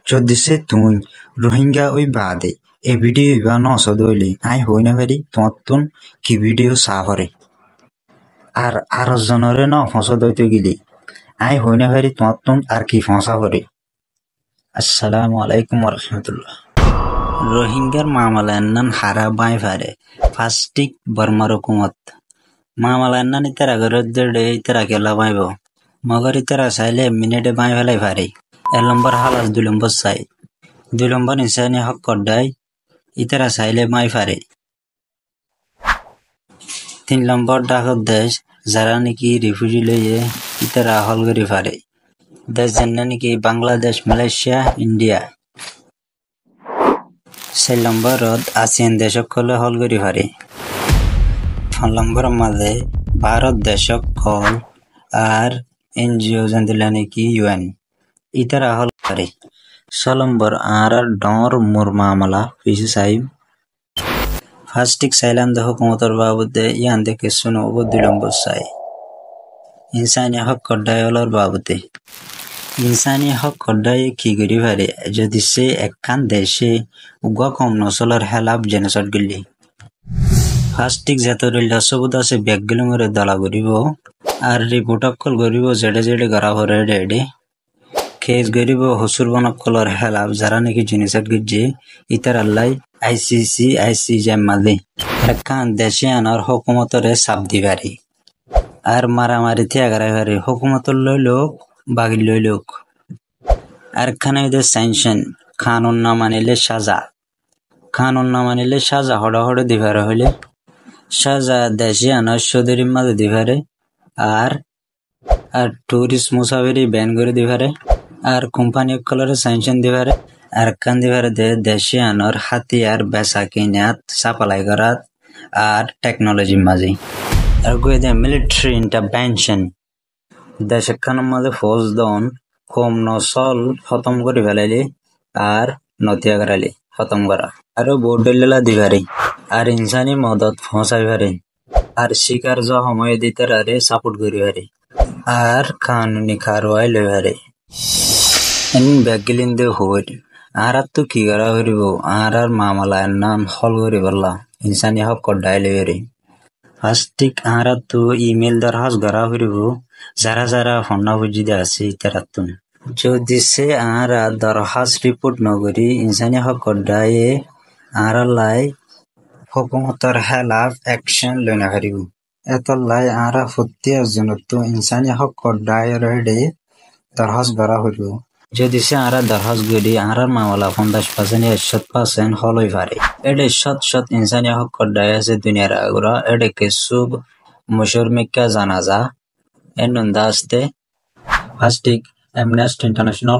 চৌদ্দিশে তুই রোহিঙ্গা ওই বাদে এ ভিডিও ইবা নসদ হইলে আই হই না পারি তোমার কি ভিডিও সাহরে আর আর জনরে ন ফসদ হইতে গেলি আই হই না পারি তোমার আর কি ফসা করে। আসসালামু আলাইকুম রহমতুল্লাহ। রোহিঙ্গার মামলান্নান হারা বাই ফারে ফাস্টিক বর্মার হুকুমত মামলান্নান ইতারা গরদে ইতারা কেলা বাইব মগর ইতারা চাইলে মিনিটে বাই ফেলাই ফারে। 1 নম্বর হালাস 2 নম্বর চাই 2 নম্বর নিশানি হক কড্ডাই ইতারা চাইলে মাই ফারে। 3 নম্বর ডাকত দেশ যারা নাকি রিফিউজি লইয়ে ইতারা হল করি ফারে দেশ যেন নাকি বাংলাদেশ মালয়েশিয়া ইন্ডিয়া। 4 নম্বরত আসিয়ান দেশসকলে হল করি ফারে। 5 নম্বর মাঝে ভারত দেশসকল আর এনজিও যেন নাকি ইউএন ইতারা হল করে। 6 নম্বর আর ডর মোর মামলা পিছু সাহিব ফাস্টিক সাইলাম দে হুকুমতর বাবদে ইয়ান দেখে শুনো 2 নম্বর চাই ইনসানি হক কড্ডায়লর বাবদে ইনসানি হক কড্ডায় কি করি পারে যদি সে একখান দেশে উগা কম নসলর হেলাপ জেনেসট গলি ফাস্টিক জাতরিল সবুদ আছে ব্যাগগুলোর দলা করিব আর রিপোর্টকল করিব জেডে জেডে করা হরে ডেডে কেস গরিব হসুর বনকলর হেলাপ যারা নাকি জিনিসট গিয়ে ইতার আল্লাহ আইসিসি মাদে একখান দেশে আনার হুকুমতরে চাপ দিবারি আর মারামারি থিয়াগারাই পারে হুকুমতর লই লোক বাগির লই লোক আর খানে স্যাংশন কানুন না মানিলে সাজা কানুন না মানিলে সাজা হড়া হড়ে দিবারে হইলে সাজা দেশে আনার সদরির মাঝে দিবারে আর আর টুরিস্ট মুসাফিরি ব্যান করে দিবারে আর কোম্পানি কলরে স্যাংশন দিবারে আর কান দিবারে দেশে আনার হাতিয়ার বেচা কিনাত সাপ্লাই করাত আর টেকনোলজির মাঝে আর গিয়ে দেয় মিলিটারি ইন্টারভেনশন দেশ খানের মাঝে ফৌজ দন কম নসল খতম করে ফেলাইলে আর নতিয়া করাইলে খতম করা আরো বোর্ডেলা দিবারে আর ইনসানি মদত পৌঁছাই পারে আর শিকার যা সময় দিতে আরে সাপোর্ট করি পারে আর কানুনি কারওয়াই লই পারে ব্যাগিলিন দে হই আর তো কি করা করিব আর মামলার নাম হল করি বললা ইনসানি হক কড্ডাই লই পারে ফাস্টিক আর তো ইমেল দরখাস করা করিব যারা যারা ফন্না বুঝিতে আছে ইতারাত যদি সে আর দরখাস রিপোর্ট নগরি ইনসানি হক কড্ডায়ে আর লাই হুকুমতর হেলাফ অ্যাকশন লই না পারিব এত লাই আর হত্যার জন্য তো ইনসানি হক কড্ডায় রেডে দরখাস করা হইব যদি সে আর দরখাস গড়ি আর মামলা 50% 100% হলই পারে এডে শত ইনসানি হক কড্ডায় আছে দুনিয়ার আগরা এডে কিছু মুশর মিক্কা জানাজা এনন্দা আসতে ফাস্টিক অ্যামনেস্টি ইন্টারন্যাশনাল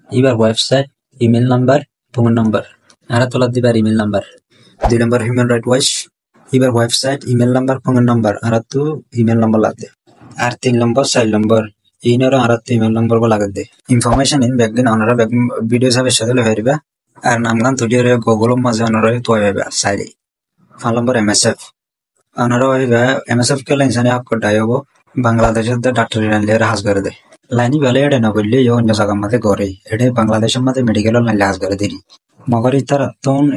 ইবার website email number phone number আর তোলা দিবার ইমেল নাম্বার 2 নম্বর হিউম্যান রাইট ওয়াচ ইবার website email number phone number আর তো ইমেল নাম্বার লাগবে আর 3 নম্বর 4 নম্বর ইনরা আর তো ইমেল নাম্বার লাগবে দে ইনফরমেশন ইন ব্যাকগ্রাউন্ড অনরা ভিডিও সাবে সাথে হইবা আর নামগান তুলিরে গুগল মাঝে অনরা তো হইবা সাইডে 5 নম্বর এমএসএফ অনরা হইবা এমএসএফ কে লাইনসানি হক কডায়ব বাংলাদেশের ডাক্তার লাইনলে হাজ করে দে লাইনি বলে এডে না বললে অন্য জায়গা মাঝে করে এডে বাংলাদেশের মাঝে মেডিকেল লাইন হাজ করে দেরি মগর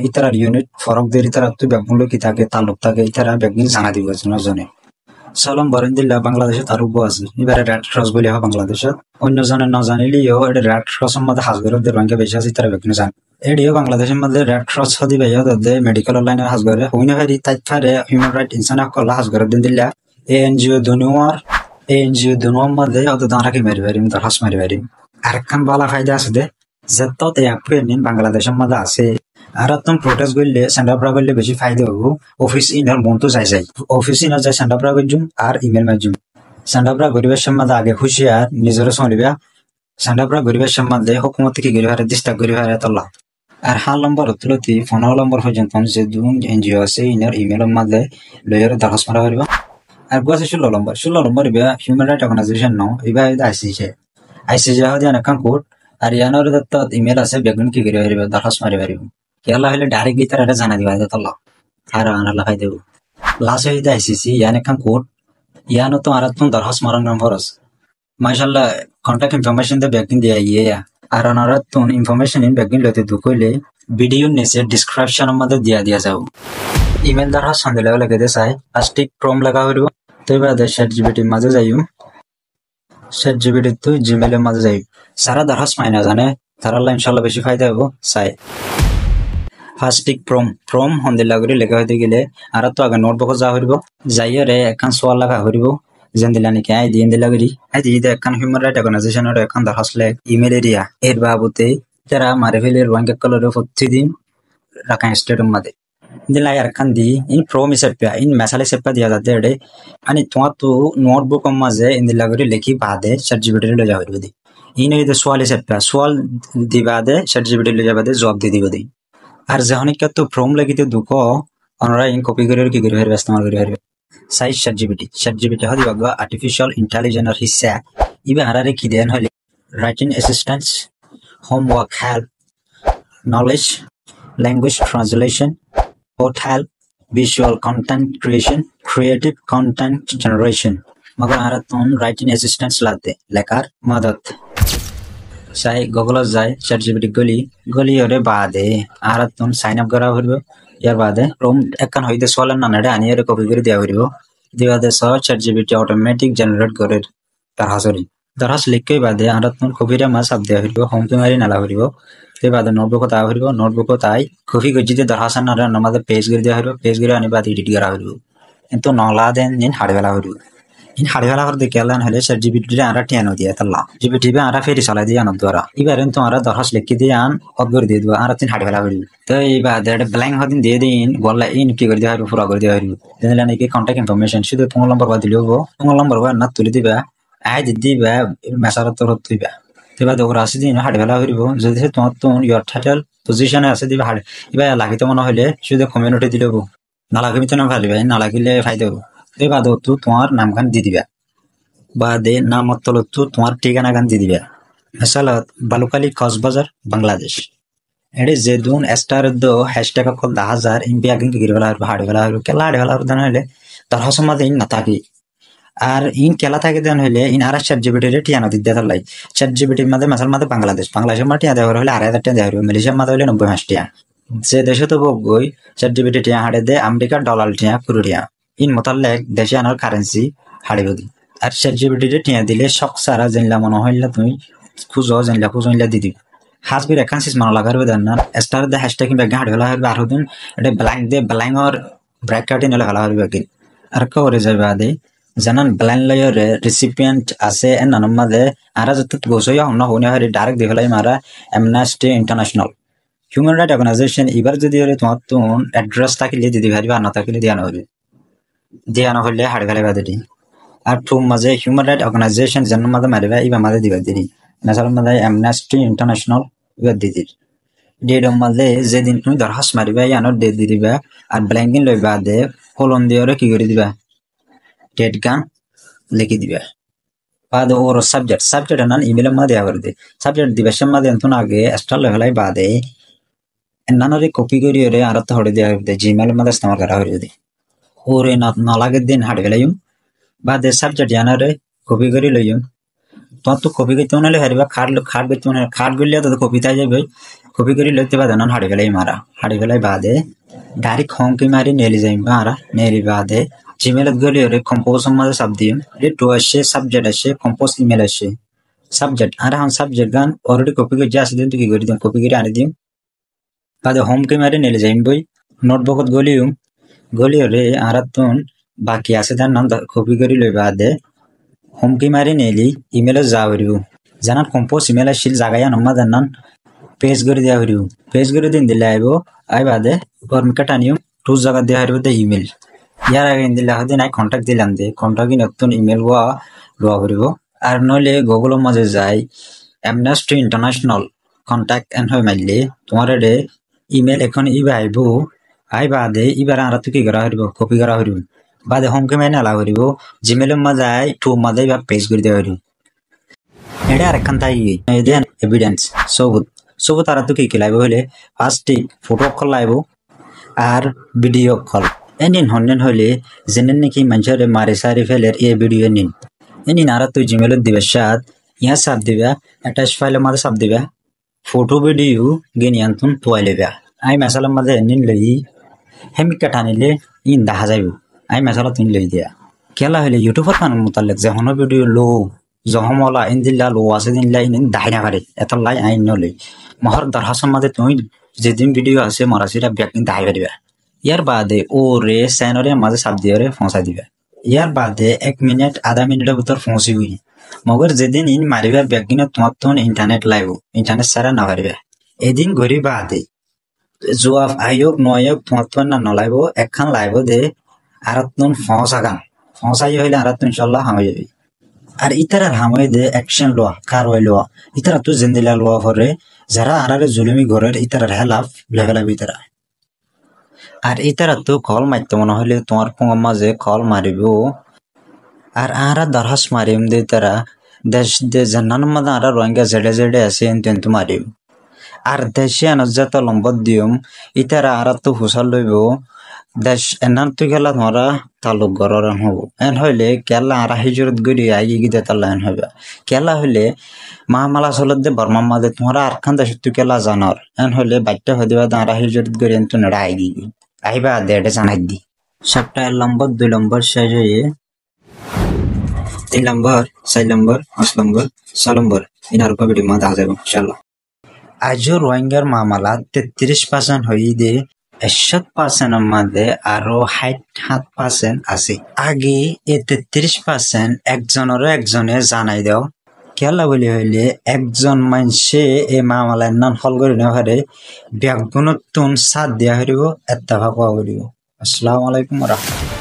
ইতারা ইউনিট ফরক দের ইতারা তো ব্যাগুলো কি থাকে তালুক থাকে ইতারা ব্যাগিন জানা দিব জনে সালাম বরেন্দিল্লা বাংলাদেশে তার উপ আছে এবারে রেড ক্রস বলে হয় বাংলাদেশে অন্য জনে না জানিলেও এটা রেড ক্রসের মধ্যে হাজগরের রঙে বেশি আছে তারা ব্যাগিন জানে এডিও বাংলাদেশের মধ্যে রেড ক্রস হদি ভাইয়া তাদের মেডিকেল লাইনে হাজগরে হইনা ভাই তাইফারে হিউম্যান রাইট ইনসান হক হাজগরের দিন দিল্লা এনজিও দুনোয়ার মধ্যে অত দাঁড়া কি মারি পারিম তার হাস মারি পারিম আরেকখান বালা ফায়দা আছে দে যত অ্যাপয়েন্টমেন্ট বাংলাদেশের মধ্যে আছে আর তুমি প্রোটেস্ট করলে সেন্টারপ্রা করলে বেশি ফায়দা হবো অফিস ইনার মন তো যাই অফিস ইনার যায় সেন্টারপ্রা করছুম আর ইমেল মারছুম সেন্টারপ্রা গরিবের সম্বন্ধে আগে খুশি আর নিজের চলিবা সেন্টারপ্রা গরিবের সম্বন্ধে হুকুমত কি গরিবের ডিস্টার্ব গরিবের তল্লা আর হাল নম্বর তুলতি 15 নম্বর পর্যন্ত যে দুন এনজিও আছে ইনার ইমেলের মধ্যে লয়ার দরখাস্ত মারা পারিবা আর গুয়াছে 16 নম্বর ইবা হিউম্যান রাইট অর্গানাইজেশন ন ইবা আইসিজে হদি অনেকক্ষণ কোর্ট আর ইয়ানোর দত্ত ইমেল আছে বেগুন কি করে পারিবা দরখাস্ত মারি পারিব কেলা হইলে ডাইরেক্ট গিয়ে তারা জানা দিবা তল্লা আর আনার খাই দেব লাস্ট হইতে আইসিসি ইয়ান একখান কোর্ট ইয়ানো তো আর তুমি দরখাস্ত মারার নম্বর আছে মাশাআল্লাহ কন্টাক্ট ইনফরমেশন দে বেগুন দিয়ে ইয়া আর ওনারা তুন ইনফরমেশন ইন ব্যাগিন লতে দুকইলে ভিডিও নিচে ডিসক্রিপশনের মধ্যে দিয়া যাব ইমেল দ্বারা সন্দেহ লাগে দে চাই প্লাস্টিক প্রম লাগা হইব তো বাদে ChatGPT মাঝে যাইও ChatGPT তো জিমেল এর মাঝে যাই সারা দরহাস মাইনা জানে তারা ইনশাআল্লাহ বেশি ফায়দা হবে চাই প্লাস্টিক প্রম হন্দে লাগরি লেখা হইতে গেলে আর তো আগে নোটবুক যা হইব যাইরে একখান সোয়াল লাগা হইব যেন দিলা নাকি আই দিন লাগরি আই দিতে একখান হিউম্যান রাইট অর্গানাইজেশনের একখান দরখাস্ত লেখ ইমেল এরিয়া এর বাবুতে তারা মারভেলের ওয়াঙ্ক কলরে প্রতিদিন রাখা স্টেডিয়াম মাদে দিলা একখান দি ইন প্রম সেপা ইন মেসালে সেপা দিয়া যাতে এডে আনি তোমার তো নোটবুক মাঝে ইন লাগরি লেখি বাদে ChatGPT লে যা হইব দি ইন এই সোয়াল সেপা সোয়াল দিবাদে ChatGPT লে যাবাদে জবাব দি দিব দি আর যখনকে তো ফর্ম লাগিতে দুঃখ ওনারা ইন কপি করে কি করে ইস্তেমাল করে হারবে সাইজ ChatGPT হদি বাগবা আর্টিফিশিয়াল ইন্টেলিজেন্স হিসা ইবা হারারে কি দেন হলে writing assistance homework help knowledge language translation port help visual content creation creative content generation মগর হারাতুন রাইটিং অ্যাসিস্ট্যান্স লাতে লেখার মদত সাই গুগল যায় ChatGPT গলি ওরে বাদে আর তুন সাইন আপ করা হইব ইয়ার বাদে প্রম একখান হইতে সোয়াল না নাড়ে আনিয়ে কপি করে দেওয়া হইব দিবাদে সহ ChatGPT অটোমেটিক জেনারেট করে দরহাস লিখকে বাদে আর তুন কপিরা মাস আপ দেওয়া হইব হোম মারি নালা হইব তে বাদে নোটবুক তা হইব নোটবুক তাই কপি গজিতে দরহাস না আমাদের পেজ করে দেওয়া হইব পেজ করে আনি বাদ এডিট করা হইব কিন্তু নলা দেন নিন হাড়বেলা হইব ইন হাড়িওয়ালা করে দেখলান হলে ChatGPT আরা টিয়ানো দিয়া তাল্লা GPT বে আরা ফেরি চালাই দিয়া আন দ্বারা এবারে তো আরা দরখাস্ত লিখি দিয়ে আন অগর দিয়ে দিবা আরা তিন হাড়িওয়ালা হইল তো এইবার দেড় ব্ল্যাঙ্ক হদিন দিয়ে দিন গল্লা ইন কি করে দিয়া হইব পুরা করে দিয়া হইব দিলা নাকি কন্টাক্ট ইনফরমেশন শুধু ফোন নম্বর বা দিলেও ফোন নম্বর বা না তুলি দিবা আই দিবা মেসারত তোর দিবা এবার ওর আসি দিন হাড়িওয়ালা হইব যদি তোমার তো ইয়র টাইটেল পজিশনে আছে দিবা হাড় এবার লাগিতে মনে হইলে শুধু কমিউনিটি দিলেও না লাগবে তো না ভালিবা না লাগিলে ফায়দা হবো এবার তো তোমার নামখান দিয়ে দিবা বা দে নাম তলত তোমার ঠিকানা গান দিয়ে দিবা মেসালত বালুকালি কক্সবাজার বাংলাদেশ এডে যে দুন স্টার দো হ্যাশট্যাগ কল 10,000 ইন বিয়াগিং গিরবেলা হাড়বেলা কেলা হাড়বেলা দেন হইলে তার হসমাদে ইন না থাকি আর ইন কেলা থাকে দেন হইলে ইন আর ChatGPT রে টিয়ানো দিতে তালাই ChatGPT মাঝে মাসাল মাঝে বাংলাদেশের মাটি দেওয়া হলে 2,000 টাকা দেওয়া হবে মালয়েশিয়ার মাঝে হইলে 90 টাকা যে দেশে তো বই ChatGPT টিয়া হাড়ে দে আমেরিকার ডলার টিয়া কুড়িয়া ইন মোতালেক দেশে আনার কারেন্সি হাড়িব দি আর ChatGPT রে টিয়া দিলে শখ সারা জানলা মনে হইলা তুমি খুঁজো জানলা দি দিবি হাসবির একখান সিস মানো লাগার দেন না স্টার দে হ্যাশট্যাগ কিংবা গাঁট হলা হবে আর দিন এটা ব্ল্যাঙ্ক দে ব্ল্যাঙ্ক আর ব্র্যাকেট ইন হলা হবে কি আর কবরে যাবে আদে জানান ব্ল্যাঙ্ক লেয়ার রিসিপিয়েন্ট আছে এন নানমাদে আরা যত গোসয়া অন্য হনে হয় ডাইরেক্ট দেখলাই মারা Amnesty International human right organization এবার যদি হলে তোমার তো অ্যাড্রেস থাকিলে দিদি ভারিবা না থাকিলে দিয়া না হলে হাড় গেলে বাদে আর টুম মাঝে হিউম্যান রাইট অর্গানাইজেশন যেন মাঝে মারিবা ইবা মাঝে দিবা দিদি মেসাল মাঝে অ্যামনেস্টি ইন্টারন্যাশনাল ইবা দিদির ডেট মাঝে যেদিন তুমি দরখাস্ত মারিবা ইয়ানোর ডেট দি দিবা আর ব্ল্যাঙ্কিং লই বাদে কলম দিয়ে কি করে দিবা ডেট গান লিখে দিবা বাদে ওর সাবজেক্ট নান ইমেলের মাঝে দেওয়া করে দে সাবজেক্ট দিবা সে মাঝে এত আগে এক্সট্রা লেভেলাই বাদে নানারে কপি করি ওরে আর তো হরে দেওয়া হবে জিমেলের মাঝে ইস্তেমাল করা হয়ে যদি ওরে না লাগে দিন হাড় ফেলাইম বাদে সাবজেক্ট জানারে কপি করে লইম তোমার তো কপি করতে মনে হলে হারিবা খাট করতে মনে খাট করলে তো কপি তাই যাবে কপি করে লইতে বাদে না হাড়ি ফেলাই মারা হাড়ি ফেলাই বাদে ডাইরেক্ট হংকি মারি নেলি যাইম আরা নেলি বাদে জিমেলত গলি ওরে কম্পোজ মাঝে সাব দিম টু আসে সাবজেক্ট আসে কম্পোজ ইমেল আসে সাবজেক্ট আর হন সাবজেক্ট গান অলরেডি কপি করে যা আসে দিন তো কি করে দিম কপি করে আনি দিম বাদে হংকি মারি নেলি যাইম বই নোটবুকত গলি ওরে আর তুন বাকি আছে তার নাম কপি করে লই বাদে হুমকি মারি নেলি ইমেলে যা হরিব জানান কম্পোজ ইমেল আসিল জাগাইয়া নম্মা জানান পেজ করে দেওয়া হরিব পেজ করে দিন দিলে আইব আই বাদে ফর্মিকা টানিও টু জায়গা দেওয়া হরিব দে ইমেল ইয়ার আগে দিলে হদিন আই কন্ট্যাক্ট দিলাম দে কন্ট্যাক্ট নতুন ইমেল লওয়া হরিব আর নইলে গুগলের মাঝে যাই অ্যামনেস্টি ইন্টারন্যাশনাল কন্ট্যাক্ট এন হয়ে মারলে তোমার এডে ইমেল এখন ইবা আইব আই বাদে ইবার আর তো কি করা হরিব কপি করা হরিব বাদে হোমকে মাই নালা হরিব জিমেলের মাঝে আই টু মাঝে বা পেজ করে দেওয়া হরিব এটা আর একখান তাই দেন এভিডেন্স সবুত আর তো কি লাইব হইলে ফার্স্ট ফটো অক্ষর লাইব আর ভিডিও অক্ষর এনিন হন্যেন হইলে জেনেন নাকি মানুষের মারি সারি ফেলের এ ভিডিও নিন এনিন আর তুই জিমেলত দিবে সাত ইয়া সাপ দিবা অ্যাটাচ ফাইলের মাঝে সাপ দিবা फोटो वीडियो गेनियान्तुन तुआइलेबा आई मसाला मजे निन लई हेमी कटानिले इन दाहा जाइबो आई मसाला तुन लई दिया केला हले यूट्यूबर खान मुताल्लिक जे हनो वीडियो लो जहमला इन दिल्ला लो आसे दिन लाई इन दाहिना करे एत लाई आई न लई महर दरहासन मजे तुई जे दिन वीडियो आसे मरासिरा ब्याक इन दाहि गरिबा यार बादे ओ रे सैनरे मजे सब दियरे फंसा दिबा यार बादे 1 मिनिट आधा मिनिट भीतर फंसी हुई मगर जेदिन इन मारिबा ब्यागिन तुम इंटरनेट लाइव इंटरनेट सारा ना पारिबा एदिन घड़ी बादे जुआफ आयोग नयक तुम ना नलाइबो एकखान लाइबो दे आरातुन फंसाई हइले आरातुन इंशाल्लाह हामय जाबि আর ইতারা হাময় দে অ্যাকশন লওয়া কারওয়াই লওয়া ইতারা তো জিন্দিলা লওয়া করে যারা আরারে জুলুমি ঘরের ইতারার হেলাফ লেভেলা ইতারা আর ইতারা তো কল মারতে মনে হলে তোমার পোঙা মাঝে কল মারিব আর আরা দরহাস মারিম দে তারা দেশ দে জান্নান মাদা আরা রোহিঙ্গা জেডে জেডে আছে এনতেন মারিম আর দেশে আনজাত লম্বত দিম ইতারা আরা তো হুসাল লইব দেশ এনান তুই খেলা তোমারা তালুক গরর হব এন হইলে কেলা আরা হিজরত গড়ি আই গিয়ে তাল্লা এন হইবা কেলা হইলে মামালা চলত দে বর্মা মাদে তোমারা আর খান দেশ তুই কেলা জানর এন হইলে বাচ্চা হয়ে দিবা আরা হিজরত গড়ি এন তো নেড়া আই গিয়ে আইবা দেড়ে জানাই দি সাতটা 1 নম্বর 2 নম্বর শেষ হয়ে 3 নম্বর 4 নম্বর 5 নম্বর 6 নম্বর ইনার উপর ভিডিও মাথা যাবে ইনশাআল্লাহ আজও রোহিঙ্গার মামলা 33% হয়ে দে 61% মধ্যে আরো 60% আছে আগে এই 33% একজনে জানাই দাও কেলা বলি হইলে একজন মানুষে এই মামলার নাম হল করে না পারে ব্যাগুণতুন সাথ দিয়া হইব এত্তাফাক হইব আসসালামু আলাইকুম ওয়া রাহমাতুল্লাহ